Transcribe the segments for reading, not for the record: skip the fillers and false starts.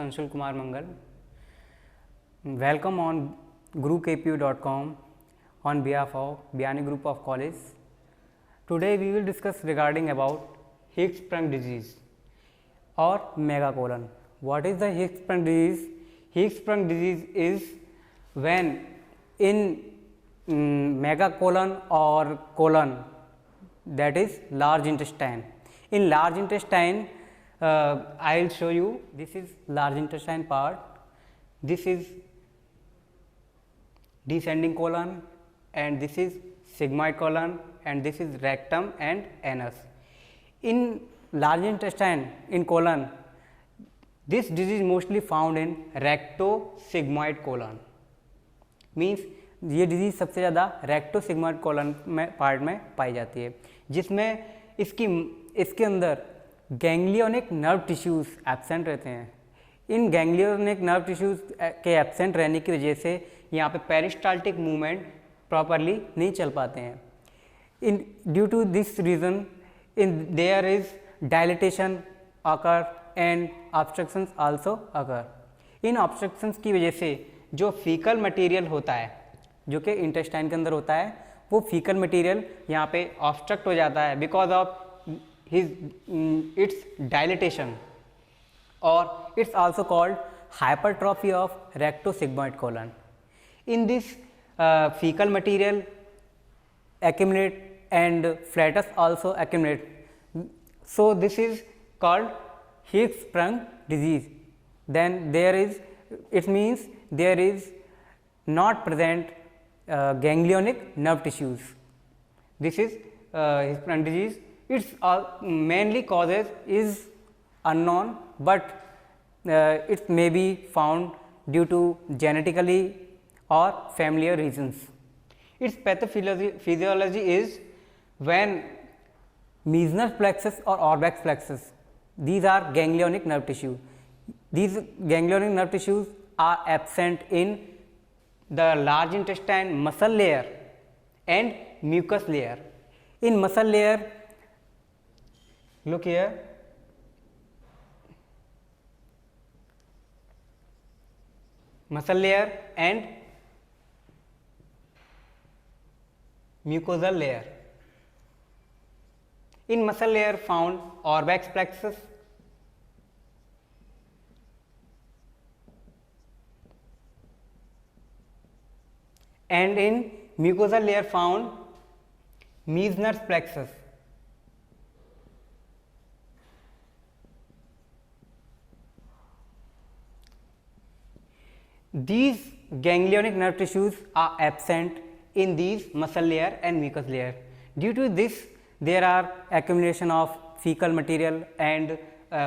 Anshul Kumar Mangal. Welcome on GuruKPU.com on behalf of Biani Group of College. Today we will discuss regarding about Hirschsprung disease or megacolon. What is the Hirschsprung disease? Hirschsprung disease is when in megacolon or colon, that is large intestine. In large intestine, I will show you. This is large intestine part. This is descending colon, and this is sigmoid colon, and this is rectum and anus. In large intestine, in colon, this disease mostly found in recto-sigmoid colon. Means ये disease सबसे ज़्यादा रेक्टोसिग्मोइड colon में part में पाई जाती है, जिसमें इसके अंदर गैंग्लियोनिक नर्व टिश्यूज़ एब्सेंट रहते हैं. इन गैंग्लियोनिक नर्व टिश्यूज़ के एब्सेंट रहने की वजह से यहाँ पे पेरिस्टाल्टिक मूवमेंट प्रॉपरली नहीं चल पाते हैं. In due to this reason in there is dilatation occur and obstructions also occur. इन ऑब्स्ट्रक्शंस की वजह से जो फीकल मटेरियल होता है, जो कि इंटेस्टाइन के अंदर होता है, वो फीकल मटेरियल यहाँ पे ऑब्स्ट्रक्ट हो जाता है बिकॉज ऑफ इट्स डायलिटेशन, और its also called hypertrophy of rectosigmoid colon. In this fecal material accumulate and flatus also accumulate. So this is called Hirschsprung disease. Then there is, it means there is not present ganglionic nerve tissues. This is Hirschsprung disease. Its mainly causes is unknown, but it may be found due to genetically or familial reasons. Its pathophysiology is when Meissner's plexus or Auerbach's plexus, these are ganglionic nerve tissue. These ganglionic nerve tissues are absent in the large intestine muscle layer and mucus layer. In muscle layer, look here, muscle layer and mucosal layer. In muscle layer found Auerbach's plexus, and in mucosal layer found Meissner's plexus. These ganglionic nerve tissues are absent in these muscle layer and mucus layer. Due to this, there are accumulation of fecal material and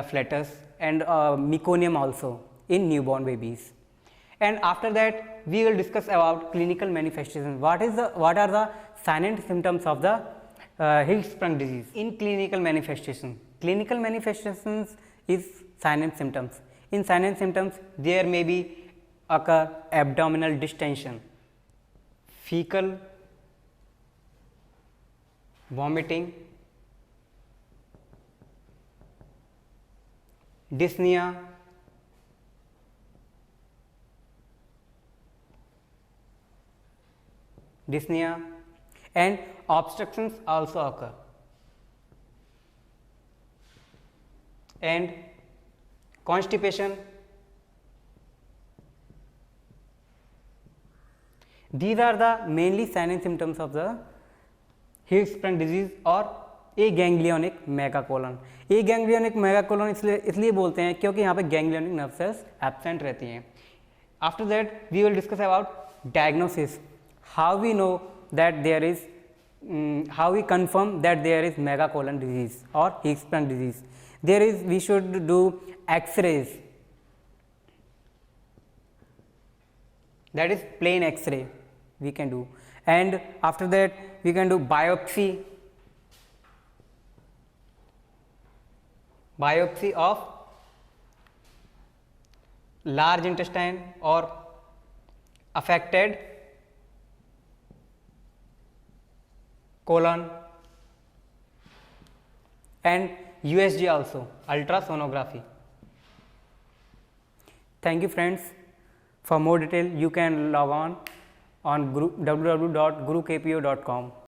flatus and meconium also in newborn babies. And after that, we will discuss about clinical manifestations. What are the signs and symptoms of the Hirschsprung disease? In clinical manifestations is signs and symptoms. In signs and symptoms, there may be occur abdominal distension, fecal vomiting, dyspnea, and obstructions also occur, and constipation. These are the mainly signs and symptoms of the Hirschsprung disease और aganglionic megacolon. aganglionic megacolon इसलिए बोलते हैं क्योंकि यहाँ पे ganglionic nerve cells absent रहती हैं. After that, we will discuss about diagnosis. How we know that there is, how we confirm that there is megacolon disease or Hirschsprung disease. We should do X-rays. That is plain X-ray we can do, and after that we can do biopsy of large intestine or affected colon, and USG also, ultrasonography. Thank you friends. For more detail you can log on www.gurukpo.com.